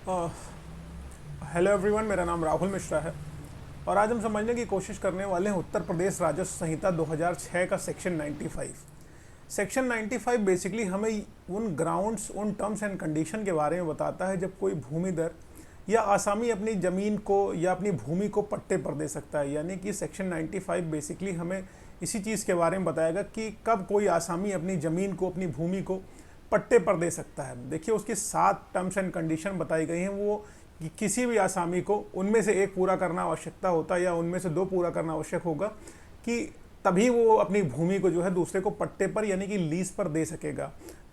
Hello everyone, मेरा नाम राहुल मिश्रा है और आज हम समझने की कोशिश करने वाले हैं उत्तर प्रदेश राजस्व संहिता 2006 का सेक्शन 95। सेक्शन 95 बेसिकली हमें उन ग्राउंड्स, उन टर्म्स एंड कंडीशन के बारे में बताता है जब कोई भूमिदर या आसामी अपनी ज़मीन को या अपनी भूमि को पट्टे पर दे सकता है। यानी कि सेक्शन 95 बेसिकली हमें इसी चीज़ के बारे में बताएगा कि कब कोई आसामी अपनी ज़मीन को, अपनी भूमि को पट्टे पर दे सकता है। देखिए, उसकी 7 टर्म्स एंड कंडीशन बताई गई हैं। वो कि किसी भी आसामी को उनमें से एक पूरा करना आवश्यकता होता है या उनमें से 2 पूरा करना आवश्यक होगा कि तभी वो अपनी भूमि को जो है दूसरे को पट्टे पर यानी कि लीज पर दे सकेगा।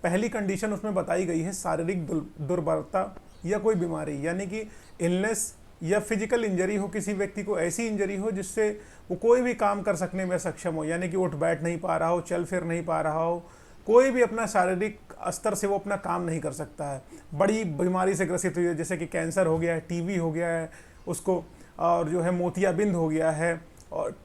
पहली कंडीशन उसमें बताई गई है शारीरिक दुर्बलता या कोई बीमारी, यानी कि इलनेस या फिजिकल इंजरी हो, किसी व्यक्ति को ऐसी इंजरी हो जिससे वो कोई भी काम कर सकने में सक्षम हो, यानी कि उठ बैठ नहीं पा रहा हो, चल फिर नहीं पा रहा हो, कोई भी अपना शारीरिक स्तर से वो अपना काम नहीं कर सकता है, बड़ी बीमारी से ग्रसित हुई है, जैसे कि कैंसर हो गया है, टीबी हो गया है उसको, और जो है मोतियाबिंद हो गया है। और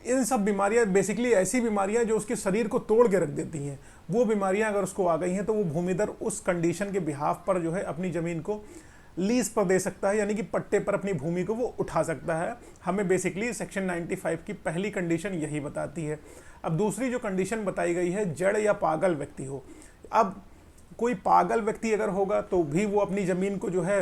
इन सब बीमारियां बेसिकली ऐसी बीमारियां जो उसके शरीर को तोड़ के रख देती हैं, वो बीमारियां अगर उसको आ गई हैं तो वो भूमिदर उस कंडीशन के बिहाफ पर जो है अपनी ज़मीन को लीज पर दे सकता है, यानी कि पट्टे पर अपनी भूमि को वो उठा सकता है। हमें बेसिकली सेक्शन 95 की पहली कंडीशन यही बताती है। अब दूसरी जो कंडीशन बताई गई है, जड़ या पागल व्यक्ति हो। अब कोई पागल व्यक्ति अगर होगा तो भी वो अपनी ज़मीन को जो है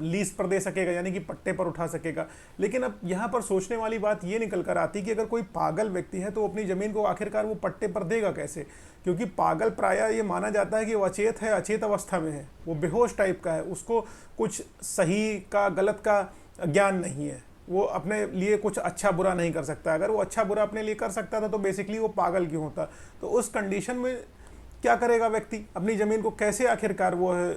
लीज पर दे सकेगा, यानी कि पट्टे पर उठा सकेगा। लेकिन अब यहाँ पर सोचने वाली बात ये निकल कर आती कि अगर कोई पागल व्यक्ति है तो वो अपनी ज़मीन को आखिरकार वो पट्टे पर देगा कैसे? क्योंकि पागल प्रायः ये माना जाता है कि वो अचेत है, अचेत अवस्था में है, वो बेहोश टाइप का है, उसको कुछ सही का गलत का ज्ञान नहीं है, वो अपने लिए कुछ अच्छा बुरा नहीं कर सकता। अगर वो अच्छा बुरा अपने लिए कर सकता था तो बेसिकली वो पागल क्यों होता? तो उस कंडीशन में क्या करेगा व्यक्ति? अपनी ज़मीन को कैसे आखिरकार वो है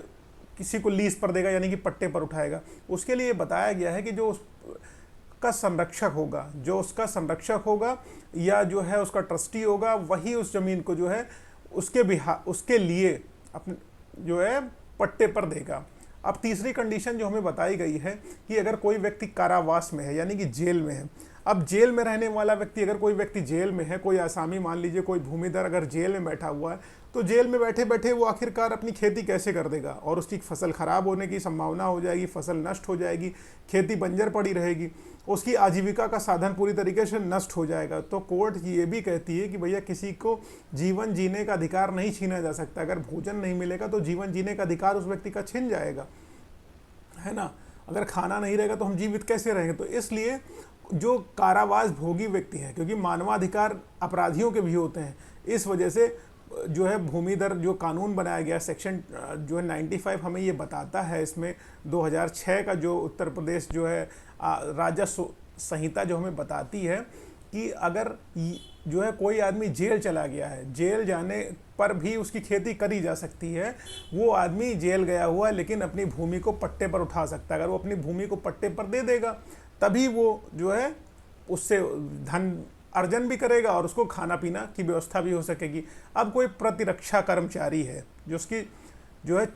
किसी को लीज पर देगा, यानी कि पट्टे पर उठाएगा? उसके लिए बताया गया है कि जो उसका संरक्षक होगा, जो उसका संरक्षक होगा या जो है उसका ट्रस्टी होगा, वही उस ज़मीन को जो है उसके लिए अपने जो है पट्टे पर देगा। अब तीसरी कंडीशन जो हमें बताई गई है कि अगर कोई व्यक्ति कारावास में है, यानी कि जेल में है। अब जेल में रहने वाला व्यक्ति, अगर कोई व्यक्ति जेल में है, कोई आसामी मान लीजिए, कोई भूमिदर अगर जेल में बैठा हुआ है, तो जेल में बैठे बैठे वो आखिरकार अपनी खेती कैसे कर देगा? और उसकी फसल खराब होने की संभावना हो जाएगी, फसल नष्ट हो जाएगी, खेती बंजर पड़ी रहेगी, उसकी आजीविका का साधन पूरी तरीके से नष्ट हो जाएगा। तो कोर्ट ये भी कहती है कि भैया किसी को जीवन जीने का अधिकार नहीं छीना जा सकता। अगर भोजन नहीं मिलेगा तो जीवन जीने का अधिकार उस व्यक्ति का छिन जाएगा, है ना? अगर खाना नहीं रहेगा तो हम जीवित कैसे रहेंगे? तो इसलिए जो कारावास भोगी व्यक्ति हैं, क्योंकि मानवाधिकार अपराधियों के भी होते हैं, इस वजह से जो है भूमिदर जो कानून बनाया गया सेक्शन जो है 95 हमें ये बताता है, इसमें 2006 का जो उत्तर प्रदेश जो है राजस्व संहिता जो हमें बताती है कि अगर जो है कोई आदमी जेल चला गया है, जेल जाने पर भी उसकी खेती करी जा सकती है। वो आदमी जेल गया हुआ है लेकिन अपनी भूमि को पट्टे पर उठा सकता है। अगर वो अपनी भूमि को पट्टे पर दे देगा तभी वो जो है उससे धन अर्जन भी करेगा और उसको खाना पीना की व्यवस्था भी हो सकेगी। अब कोई प्रतिरक्षा कर्मचारी है, जो उसकी जो है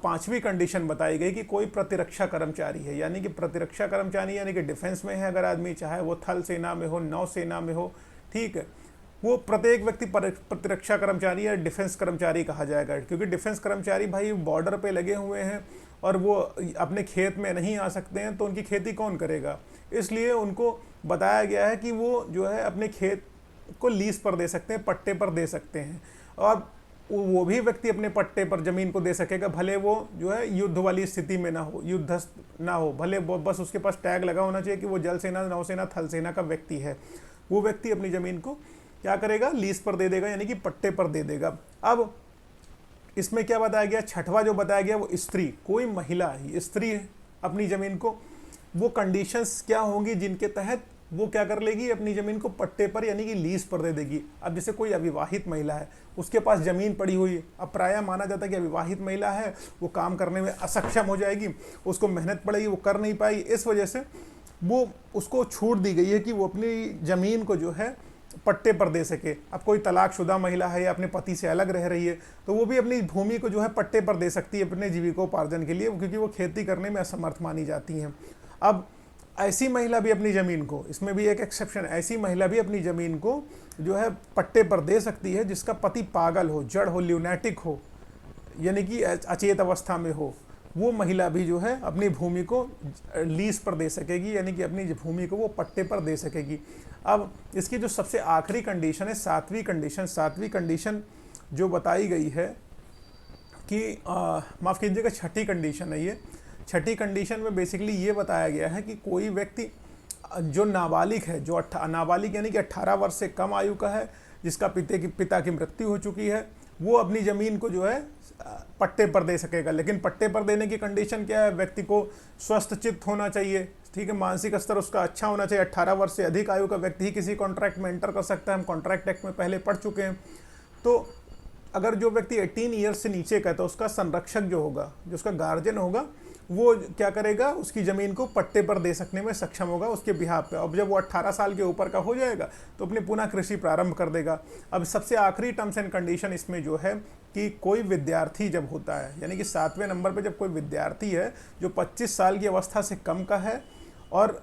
5वीं कंडीशन बताई गई कि कोई प्रतिरक्षा कर्मचारी है, यानी कि प्रतिरक्षा कर्मचारी यानी कि डिफेंस में है अगर आदमी, चाहे वो थल सेना में हो, नौसेना में हो, ठीक है, वो प्रत्येक व्यक्ति प्रतिरक्षा कर्मचारी या डिफेंस कर्मचारी कहा जाएगा। क्योंकि डिफेंस कर्मचारी भाई बॉर्डर पे लगे हुए हैं और वो अपने खेत में नहीं आ सकते हैं, तो उनकी खेती कौन करेगा? इसलिए उनको बताया गया है कि वो जो है अपने खेत को लीज पर दे सकते हैं, पट्टे पर दे सकते हैं। और वो भी व्यक्ति अपने पट्टे पर ज़मीन को दे सकेगा, भले वो जो है युद्ध वाली स्थिति में ना हो, युद्धस्थ ना हो, भले वो बस उसके पास टैग लगा होना चाहिए कि वो जल सेना, नौसेना, थल सेना का व्यक्ति है। वो व्यक्ति अपनी ज़मीन को क्या करेगा? लीज पर दे देगा, यानी कि पट्टे पर दे देगा। अब इसमें क्या बताया गया? 6वां जो बताया गया वो स्त्री, कोई महिला स्त्री अपनी ज़मीन को, वो कंडीशंस क्या होंगी जिनके तहत वो क्या कर लेगी? अपनी ज़मीन को पट्टे पर यानी कि लीज पर दे देगी। अब जैसे कोई अविवाहित महिला है, उसके पास ज़मीन पड़ी हुई है, अब प्रायः माना जाता है कि अविवाहित महिला है, वो काम करने में असक्षम हो जाएगी, उसको मेहनत पड़ेगी, वो कर नहीं पाएगी, इस वजह से वो उसको छूट दी गई है कि वो अपनी ज़मीन को जो है पट्टे पर दे सके। अब कोई तलाकशुदा महिला है या अपने पति से अलग रह रही है तो वो भी अपनी भूमि को जो है पट्टे पर दे सकती है अपने जीविकोपार्जन के लिए, क्योंकि वो खेती करने में असमर्थ मानी जाती हैं। अब ऐसी महिला भी अपनी ज़मीन को, इसमें भी एक एक्सेप्शन, ऐसी महिला भी अपनी ज़मीन को जो है पट्टे पर दे सकती है जिसका पति पागल हो, जड़ हो, ल्यूनेटिक हो, यानी कि अचेत अवस्था में हो, वो महिला भी जो है अपनी भूमि को लीज पर दे सकेगी, यानी कि अपनी भूमि को वो पट्टे पर दे सकेगी। अब इसकी जो सबसे आखिरी कंडीशन है, सातवीं कंडीशन जो बताई गई है कि माफ़ कीजिएगा, छठी कंडीशन है ये। छठी कंडीशन में बेसिकली ये बताया गया है कि कोई व्यक्ति जो नाबालिग है, जो नाबालिग यानी कि 18 वर्ष से कम आयु का है, जिसका पिता की मृत्यु हो चुकी है, वो अपनी ज़मीन को जो है पट्टे पर दे सकेगा। लेकिन पट्टे पर देने की कंडीशन क्या है? व्यक्ति को स्वस्थ चित्त होना चाहिए, ठीक है, मानसिक स्तर उसका अच्छा होना चाहिए। 18 वर्ष से अधिक आयु का व्यक्ति ही किसी कॉन्ट्रैक्ट में एंटर कर सकता है, हम कॉन्ट्रैक्ट एक्ट में पहले पढ़ चुके हैं। तो अगर जो व्यक्ति 18 ईयर्स से नीचे का है तो उसका संरक्षक जो होगा, जो उसका गार्जियन होगा, वो क्या करेगा? उसकी ज़मीन को पट्टे पर दे सकने में सक्षम होगा उसके बिहाफ पे। अब जब वो 18 साल के ऊपर का हो जाएगा तो अपनी पुनः कृषि प्रारंभ कर देगा। अब सबसे आखिरी टर्म्स एंड कंडीशन इसमें जो है कि कोई विद्यार्थी जब होता है, यानी कि 7वें नंबर पे जब कोई विद्यार्थी है जो 25 साल की अवस्था से कम का है और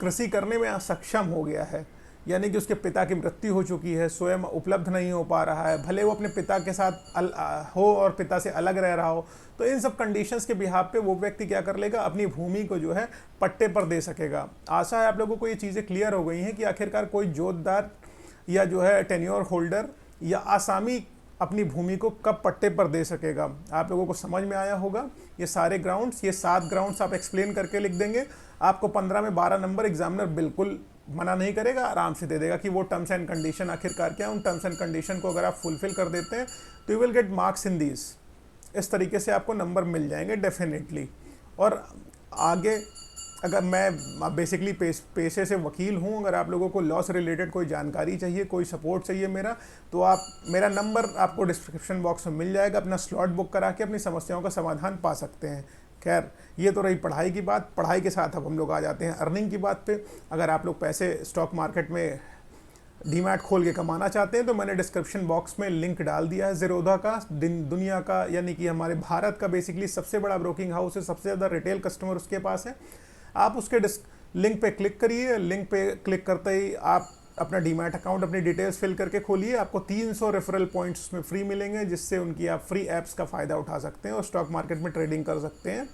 कृषि करने में सक्षम हो गया है, यानी कि उसके पिता की मृत्यु हो चुकी है, स्वयं उपलब्ध नहीं हो पा रहा है, भले वो अपने पिता के साथ हो और पिता से अलग रह रहा हो, तो इन सब कंडीशंस के बिहाफ पे वो व्यक्ति क्या कर लेगा? अपनी भूमि को जो है पट्टे पर दे सकेगा। आशा है आप लोगों को ये चीज़ें क्लियर हो गई हैं कि आखिरकार कोई जोतदार या जो है टेन्योर होल्डर या आसामी अपनी भूमि को कब पट्टे पर दे सकेगा। आप लोगों को समझ में आया होगा। ये सारे ग्राउंड्स, ये 7 ग्राउंड्स आप एक्सप्लेन करके लिख देंगे, आपको 15 में 12 नंबर एग्जामिनर बिल्कुल मना नहीं करेगा, आराम से दे देगा कि वो टर्म्स एंड कंडीशन आखिरकार क्या है। उन टर्म्स एंड कंडीशन को अगर आप फुलफिल कर देते हैं तो you will get marks in these. इस तरीके से आपको नंबर मिल जाएंगे डेफिनेटली। और आगे अगर मैं बेसिकली पेशे से वकील हूँ, अगर आप लोगों को लॉ से रिलेटेड कोई जानकारी चाहिए, कोई सपोर्ट चाहिए मेरा, तो आप मेरा नंबर आपको डिस्क्रिप्शन बॉक्स में मिल जाएगा। अपना स्लॉट बुक करा के अपनी समस्याओं का समाधान पा सकते हैं। खैर, ये तो रही पढ़ाई की बात। पढ़ाई के साथ अब हम लोग आ जाते हैं अर्निंग की बात पे। अगर आप लोग पैसे स्टॉक मार्केट में डीमैट खोल के कमाना चाहते हैं तो मैंने डिस्क्रिप्शन बॉक्स में लिंक डाल दिया है ज़ेरोधा का, दुनिया का, यानी कि हमारे भारत का बेसिकली सबसे बड़ा ब्रोकिंग हाउस है, सबसे ज़्यादा रिटेल कस्टमर उसके पास है। आप उसके लिंक पे क्लिक करिए। लिंक पे क्लिक करते ही आप अपना डीमैट अकाउंट, अपनी डिटेल्स फिल करके खोलिए। आपको 300 रेफरल पॉइंट्स में फ्री मिलेंगे, जिससे उनकी आप फ्री ऐप्स का फ़ायदा उठा सकते हैं और स्टॉक मार्केट में ट्रेडिंग कर सकते हैं।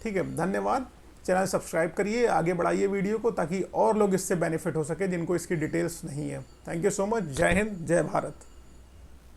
ठीक है, धन्यवाद। चैनल सब्सक्राइब करिए, आगे बढ़ाइए वीडियो को, ताकि और लोग इससे बेनिफिट हो सके जिनको इसकी डिटेल्स नहीं है। Thank you so much. जय हिंद, जय भारत।